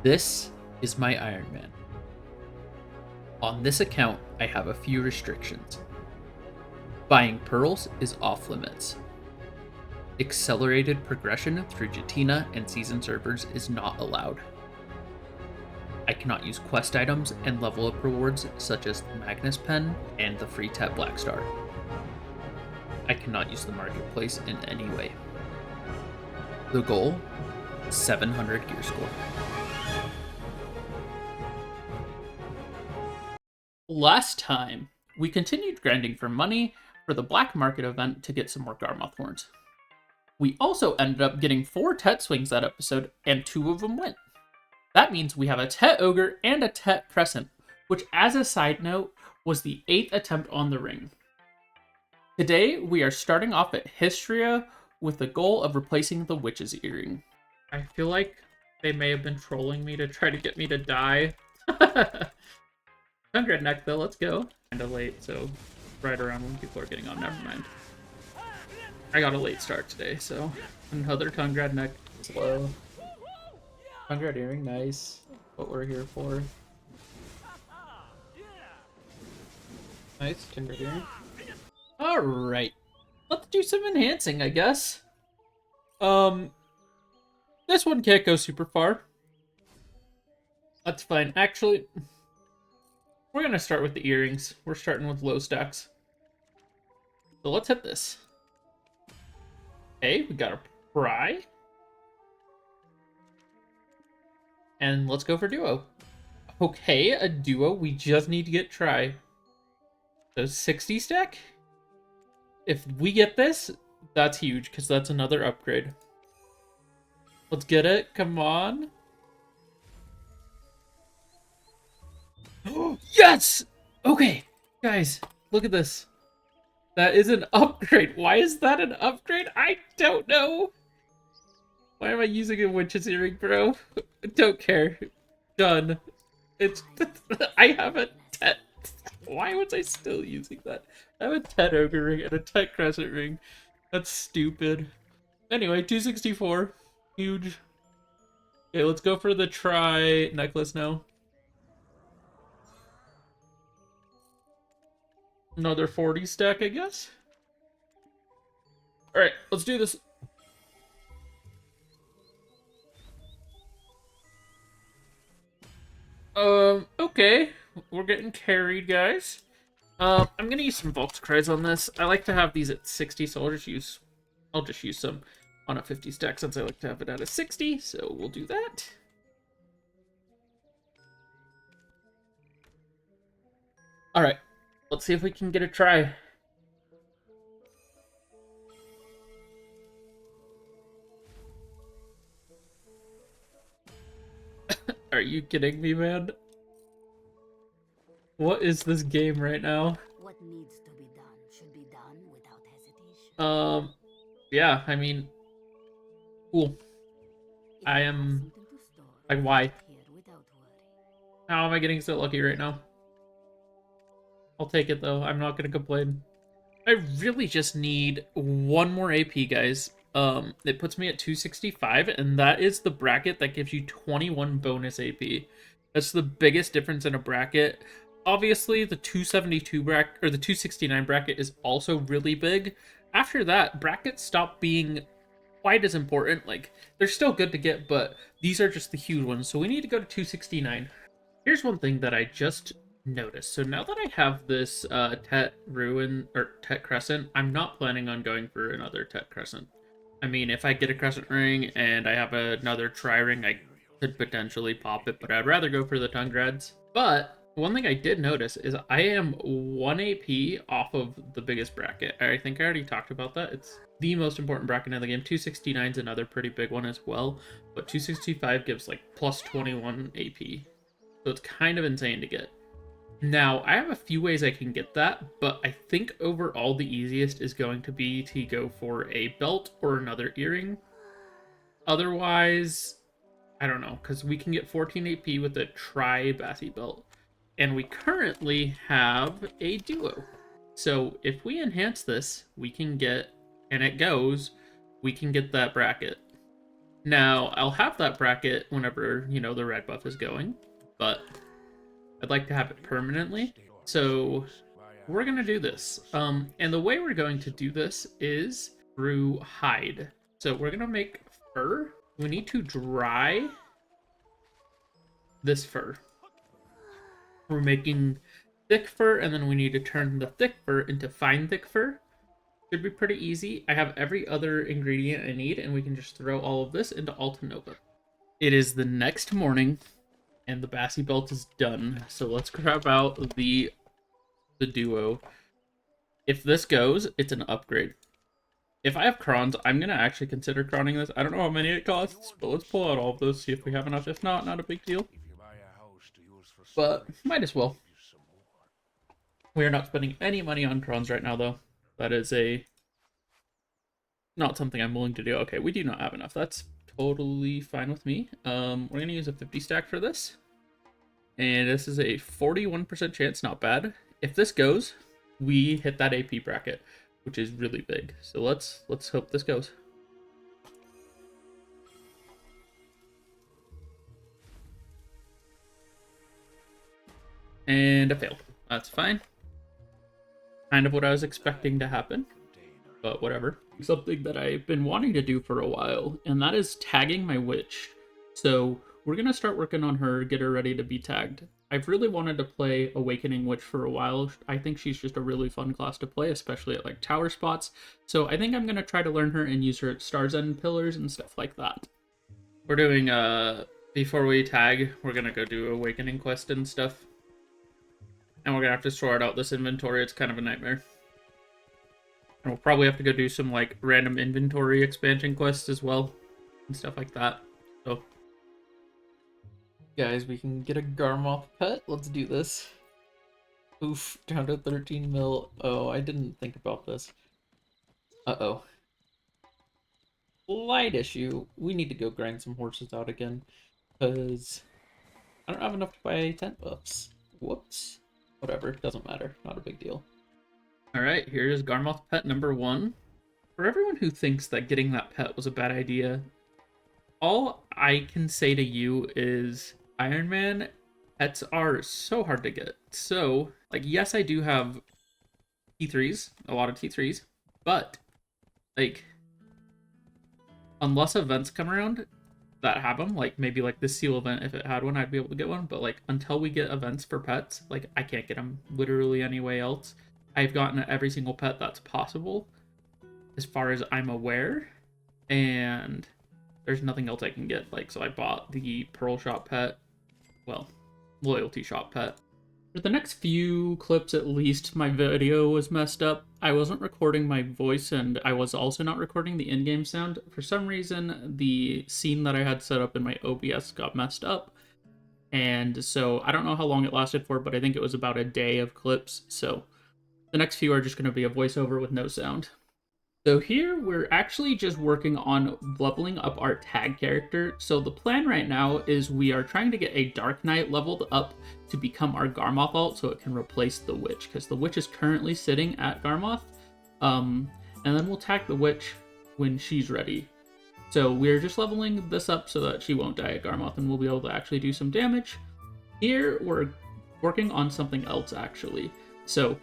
This is my Ironman. On this account, I have a few restrictions. Buying pearls is off limits. Accelerated progression through Jetina and season servers is not allowed. I cannot use quest items and level up rewards such as the Magnus pen and the free tap black star. I cannot use the marketplace in any way. The goal? 700 gear score. Last time, we continued grinding for money for the black market event to get some more Garmoth horns. We also ended up getting 4 Tet swings that episode, and 2 of them went. That means we have a Tet Ogre and a Tet Crescent, which, as a side note, was the 8th attempt on the ring. Today, we are starting off at Histria with the goal of replacing the Witch's Earring. I feel like they may have been trolling me to try to get me to die. 100 neck though, let's go. Kinda late, so right around when people are getting on, never mind. I got a late start today, so another Tungrad neck. Slow. Tungrad earring, nice. What we're here for. Nice, Tungrad earring. Alright. Let's do some enhancing, I guess. This one can't go super far. That's fine. Actually, we're gonna start with the earrings. We're starting with low stacks. So let's hit this. Okay, we got a pry. And let's go for duo. Okay, a duo. We just need to get try. So 60 stack? If we get this, that's huge, because that's another upgrade. Let's get it. Come on. Yes! Okay, guys, look at this. That is an upgrade. Why is that an upgrade? I don't know. Why am I using a Witch's Earring, bro? Don't care. Done. It's... I have a Tet... Why was I still using that? I have a Tet Ogre ring and a Tet Crescent ring. That's stupid. Anyway, 264. Huge. Okay, let's go for the try necklace now. Another 40 stack, I guess. Alright, let's do this. Okay. We're getting carried, guys. I'm gonna use some Volks Cries on this. I like to have these at 60, so I'll just use some on a 50 stack since I like to have it at a 60, so we'll do that. Alright. Let's see if we can get a try. Are you kidding me, man? What is this game right now? What needs to be done should be done without hesitation. Yeah, I mean, cool. I am, like, why? How am I getting so lucky right now? I'll take it, though. I'm not gonna complain. I really just need one more AP, guys. It puts me at 265, and that is the bracket that gives you 21 bonus AP. That's the biggest difference in a bracket. Obviously, the 272 bracket, or the 269 bracket is also really big. After that, brackets stop being quite as important. Like, they're still good to get, but these are just the huge ones, so we need to go to 269. Here's one thing that I just noticed. So now that I have this Tet Ruin or Tet Crescent, I'm not planning on going for another Tet Crescent. I mean, if I get a Crescent ring and I have another Tri ring, I could potentially pop it, but I'd rather go for the Tungrads. But one thing I did notice is I am 1 AP off of the biggest bracket. I think I already talked about that. It's the most important bracket in the game. 269 is another pretty big one as well, but 265 gives like plus 21 AP. So it's kind of insane to get. Now, I have a few ways I can get that, but I think overall the easiest is going to be to go for a belt or another earring. Otherwise, I don't know, because we can get 14 AP with a tri-Bathy belt. And we currently have a duo. So if we enhance this, we can get, and it goes, we can get that bracket. Now, I'll have that bracket whenever, the red buff is going, but I'd like to have it permanently. So we're going to do this. And the way we're going to do this is through hide. So we're going to make fur. We need to dry this fur. We're making thick fur, and then we need to turn the thick fur into fine thick fur. Should be pretty easy. I have every other ingredient I need, and we can just throw all of this into Alta Nova. It is the next morning, and the Bassi belt is done. So let's grab out the duo. If this goes, it's an upgrade. If I have crons, I'm going to actually consider croning this. I don't know how many it costs, but let's pull out all of those, see if we have enough. If not, not a big deal. But might as well. We are not spending any money on crons right now, though. That is not something I'm willing to do. Okay, we do not have enough. That's totally fine with me. We're going to use a 50 stack for this. And this is a 41% chance, not bad. If this goes, we hit that AP bracket, which is really big. So let's hope this goes. And a fail. That's fine. Kind of what I was expecting to happen, but whatever. Something that I've been wanting to do for a while, and that is tagging my witch. So we're going to start working on her, get her ready to be tagged. I've really wanted to play Awakening Witch for a while. I think she's just a really fun class to play, especially at like tower spots. So I think I'm going to try to learn her and use her at Star's End pillars and stuff like that. We're doing, before we tag, we're going to go do Awakening quest and stuff. And we're going to have to sort out this inventory. It's kind of a nightmare. And we'll probably have to go do some, like, random inventory expansion quests as well. And stuff like that. So, guys, we can get a Garmoth pet. Let's do this. Oof, down to 13 mil. Oh, I didn't think about this. Uh-oh. Slight issue. We need to go grind some horses out again. Because I don't have enough to buy tent buffs. Whoops. Whatever, doesn't matter. Not a big deal. Alright, here's Garmoth pet number 1. For everyone who thinks that getting that pet was a bad idea, all I can say to you is Ironman pets are so hard to get. So, like, yes, I do have T3s, a lot of T3s, but, like, unless events come around that have them, like maybe like the seal event, if it had one, I'd be able to get one, but like until we get events for pets, like I can't get them literally any way else. I've gotten every single pet that's possible as far as I'm aware, and there's nothing else I can get. Like, so I bought the Pearl Shop pet, well, Loyalty Shop pet. For the next few clips, at least, my video was messed up. I wasn't recording my voice, and I was also not recording the in-game sound. For some reason, the scene that I had set up in my OBS got messed up. And so, I don't know how long it lasted for, but I think it was about a day of clips. So, the next few are just going to be a voiceover with no sound. So here, we're actually just working on leveling up our tag character. So the plan right now is we are trying to get a Dark Knight leveled up to become our Garmoth alt so it can replace the Witch, because the Witch is currently sitting at Garmoth. And then we'll tag the Witch when she's ready. So we're just leveling this up so that she won't die at Garmoth and we'll be able to actually do some damage. Here, we're working on something else, actually. So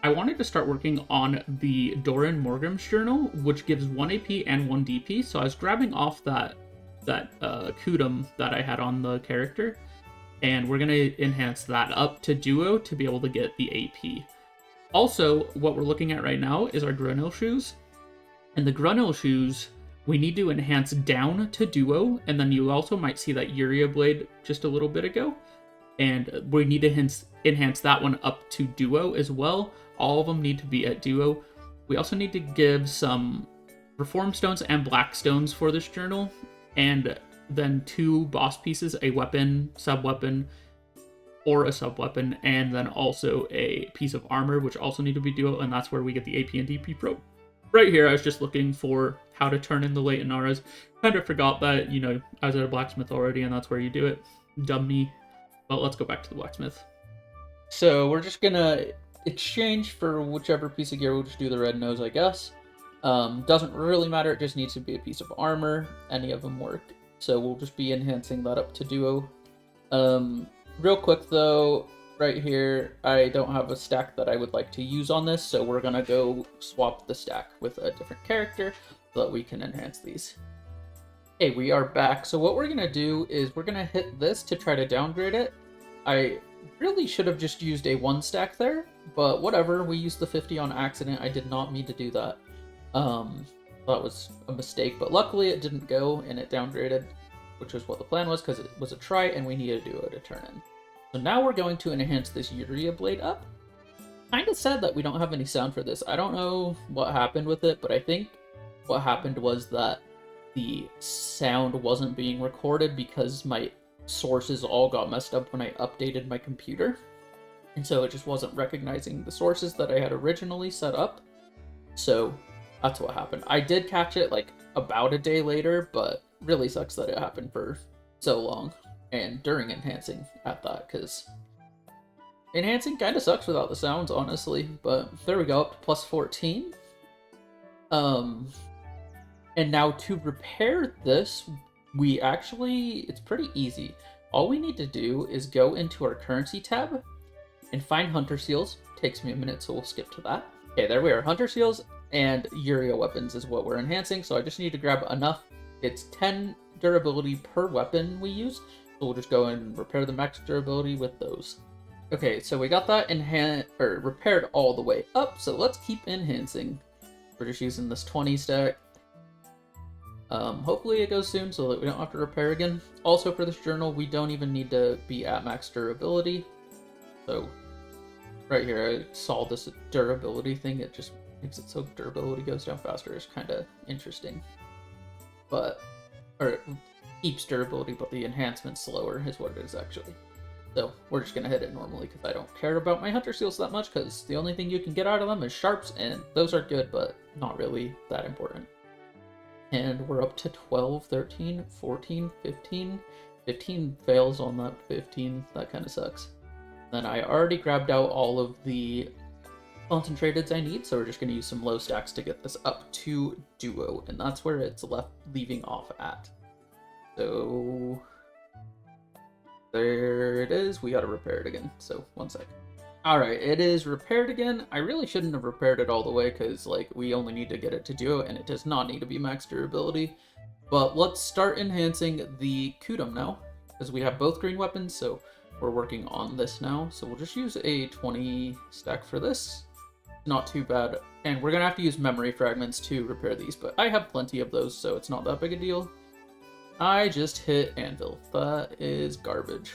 I wanted to start working on the Doran Morgrim's journal, which gives 1 AP and 1 DP, so I was grabbing off that Kudum that I had on the character, and we're going to enhance that up to Duo to be able to get the AP. Also, what we're looking at right now is our Grunil shoes, and the Grunil shoes, we need to enhance down to Duo, and then you also might see that Uria blade just a little bit ago, and we need to enhance that one up to Duo as well. All of them need to be at Duo. We also need to give some Reform Stones and Black Stones for this journal, and then 2 boss pieces, a weapon, sub-weapon, or a sub-weapon, and then also a piece of armor, which also need to be Duo, and that's where we get the AP and DP Pro. Right here, I was just looking for how to turn in the late Inaras. Kind of forgot that, I was at a blacksmith already, and that's where you do it. Dumb me. But let's go back to the blacksmith. So we're just gonna exchange for whichever piece of gear. We'll just do the red nose, I guess. Doesn't really matter, it just needs to be a piece of armor. Any of them work. So we'll just be enhancing that up to duo. Real quick though, right here, I don't have a stack that I would like to use on this, so we're gonna go swap the stack with a different character so that we can enhance these. Okay, we are back. So what we're gonna do is we're gonna hit this to try to downgrade it. I really should have just used a 1 stack there, but whatever, we used the 50 on accident. I did not mean to do that. That was a mistake, but luckily it didn't go and it downgraded, which was what the plan was because it was a try and we needed to do it to turn in. So now we're going to enhance this Urea blade up. Kind of sad that we don't have any sound for this. I don't know what happened with it, but I think what happened was that the sound wasn't being recorded because my sources all got messed up when I updated my computer. And so it just wasn't recognizing the sources that I had originally set up. So that's what happened. I did catch it like about a day later, but really sucks that it happened for so long and during enhancing at that, because enhancing kind of sucks without the sounds, honestly. But there we go, up to plus 14. And now to repair this, it's pretty easy. All we need to do is go into our currency tab and find Hunter Seals. Takes me a minute, so we'll skip to that. Okay, there we are. Hunter Seals and Urea weapons is what we're enhancing, so I just need to grab enough. It's 10 durability per weapon we use, so we'll just go and repair the max durability with those. Okay, so we got that repaired all the way up, so let's keep enhancing. We're just using this 20 stack. Hopefully it goes soon so that we don't have to repair again. Also for this journal, we don't even need to be at max durability. So right here, I saw this durability thing. It just makes it so durability goes down faster. It's kind of interesting. Or it keeps durability, but the enhancement's slower is what it is actually. So we're just gonna hit it normally because I don't care about my Hunter Seals that much, because the only thing you can get out of them is sharps, and those are good, but not really that important. And we're up to 12, 13, 14, 15. 15 fails on that 15. That kind of sucks. Then I already grabbed out all of the concentrateds I need, so we're just going to use some low stacks to get this up to duo, and that's where it's leaving off at. So there it is. We got to repair it again, so 1 sec. Alright, it is repaired again. I really shouldn't have repaired it all the way because, like, we only need to get it to duo and it does not need to be max durability. But let's start enhancing the Kudum now, because we have both green weapons, so we're working on this now. So we'll just use a 20 stack for this. Not too bad. And we're going to have to use memory fragments to repair these, but I have plenty of those, so it's not that big a deal. I just hit anvil. That is garbage.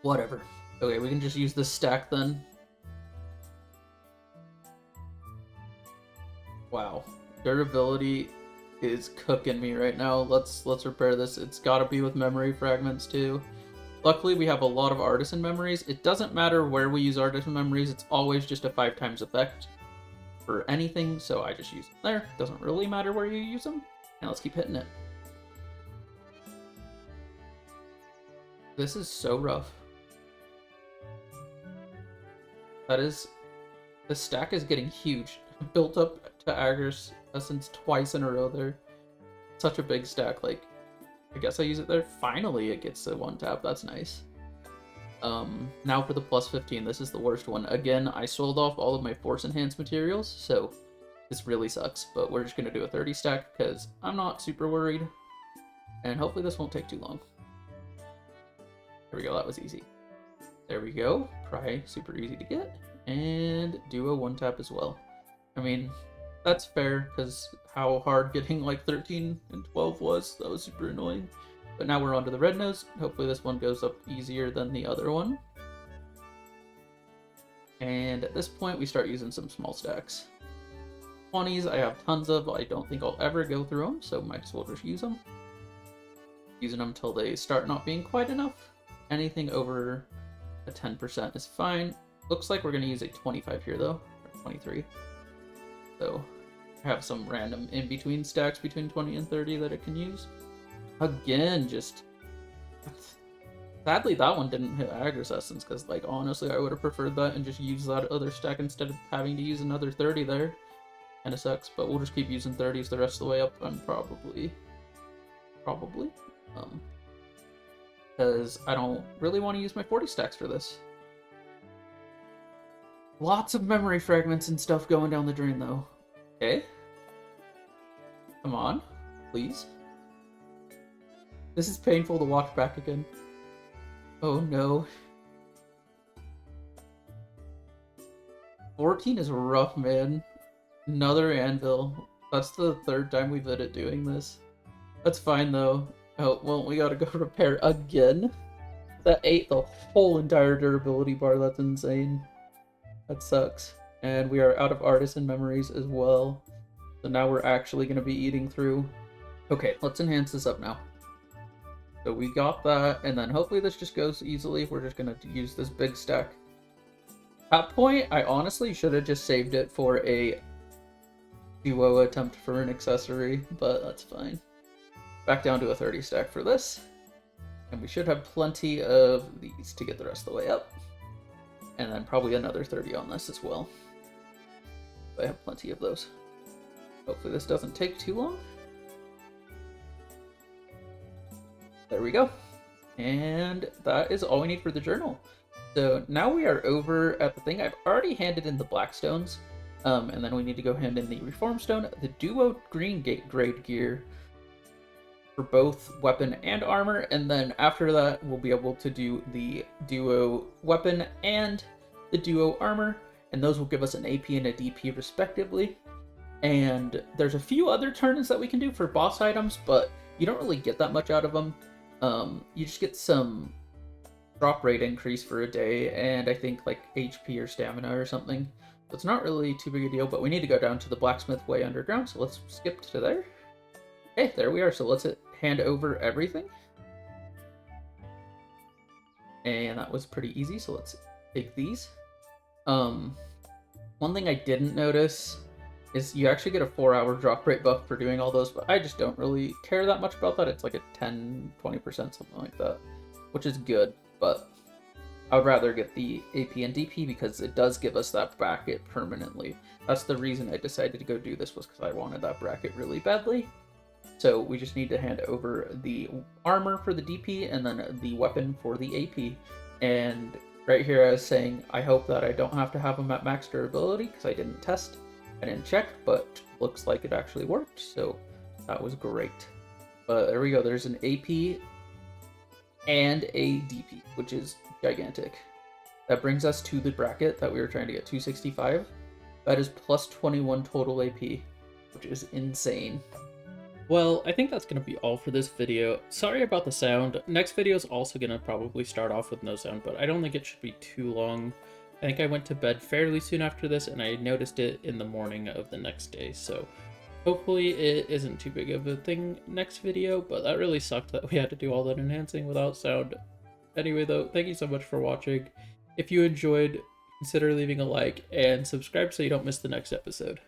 Whatever. Okay, we can just use this stack then. Wow. Durability is cooking me right now. Let's repair this. It's gotta be with memory fragments too. Luckily, we have a lot of artisan memories. It doesn't matter where we use artisan memories, it's always just a 5 times effect for anything, so I just use it there. Doesn't really matter where you use them. Now let's keep hitting it. This is so rough. The stack is getting huge. Built up to Agar's Essence twice in a row there. Such a big stack, like, I guess I use it there. Finally it gets a 1 tap, that's nice. Now for the plus 15, this is the worst one. Again, I sold off all of my force enhanced materials, so this really sucks, but we're just gonna do a 30 stack because I'm not super worried. And hopefully this won't take too long. There we go, that was easy. There we go, Pry, super easy to get, and do a 1 tap as well. I mean, that's fair, because how hard getting like 13 and 12 was, that was super annoying. But now we're on to the red nose. Hopefully this one goes up easier than the other one. And at this point, we start using some small stacks. 20s I have tons of, I don't think I'll ever go through them, so might as well just use them. Using them until they start not being quite enough. Anything over a 10% is fine. Looks like we're going to use a 25 here though, or 23. So I have some random in-between stacks between 20 and 30 that I can use. Again, just... Sadly, that one didn't hit Agar's Essence, because, like, honestly, I would have preferred that and just use that other stack instead of having to use another 30 there. Kind of sucks, but we'll just keep using 30s the rest of the way up, and probably, because I don't really want to use my 40 stacks for this. Lots of memory fragments and stuff going down the drain, though. Okay. Come on, please. This is painful to watch back again. Oh no. 14 is rough, man. Another anvil. That's the third time we've been at doing this. That's fine, though. Oh, well, we gotta go repair again. That ate the whole entire durability bar. That's insane. That sucks. And we are out of artisan memories as well. So now we're actually going to be eating through. Okay, let's enhance this up now. So we got that, and then hopefully this just goes easily. We're just going to use this big stack. At that point, I honestly should have just saved it for a duo attempt for an accessory, but that's fine. Back down to a 30 stack for this. And we should have plenty of these to get the rest of the way up. And then probably another 30 on this as well. I have plenty of those. Hopefully this doesn't take too long. There we go. And that is all we need for the journal. So now we are over at the thing. I've already handed in the Blackstones. And then we need to go hand in the Reform Stone, the Duo Green Grade Gear for both weapon and armor. And then after that, we'll be able to do the Duo Weapon and the Duo Armor. And those will give us an AP and a DP respectively. And there's a few other turns that we can do for boss items, but you don't really get that much out of them. You just get some drop rate increase for a day, and I think like HP or stamina or something. So it's not really too big a deal, but we need to go down to the Blacksmith Way underground, so let's skip to there. Okay, there we are, so let's hand over everything. And that was pretty easy, so let's take these. One thing I didn't notice is you actually get a 4-hour drop rate buff for doing all those, but I just don't really care that much about that. It's like a 10-20%, something like that, which is good, but I would rather get the AP and DP because it does give us that bracket permanently. That's the reason I decided to go do this, was because I wanted that bracket really badly. So we just need to hand over the armor for the DP and then the weapon for the AP. And right here I was saying I hope that I don't have to have them at max durability because I didn't test. I didn't check, but looks like it actually worked, so that was great. But there we go, there's an AP and a DP, which is gigantic. That brings us to the bracket that we were trying to get, 265. That is plus 21 total AP, which is insane. Well, I think that's going to be all for this video. Sorry about the sound. Next video is also going to probably start off with no sound, but I don't think it should be too long. I think I went to bed fairly soon after this, and I noticed it in the morning of the next day, so hopefully it isn't too big of a thing next video, but that really sucked that we had to do all that enhancing without sound. Anyway though, thank you so much for watching. If you enjoyed, consider leaving a like and subscribe so you don't miss the next episode.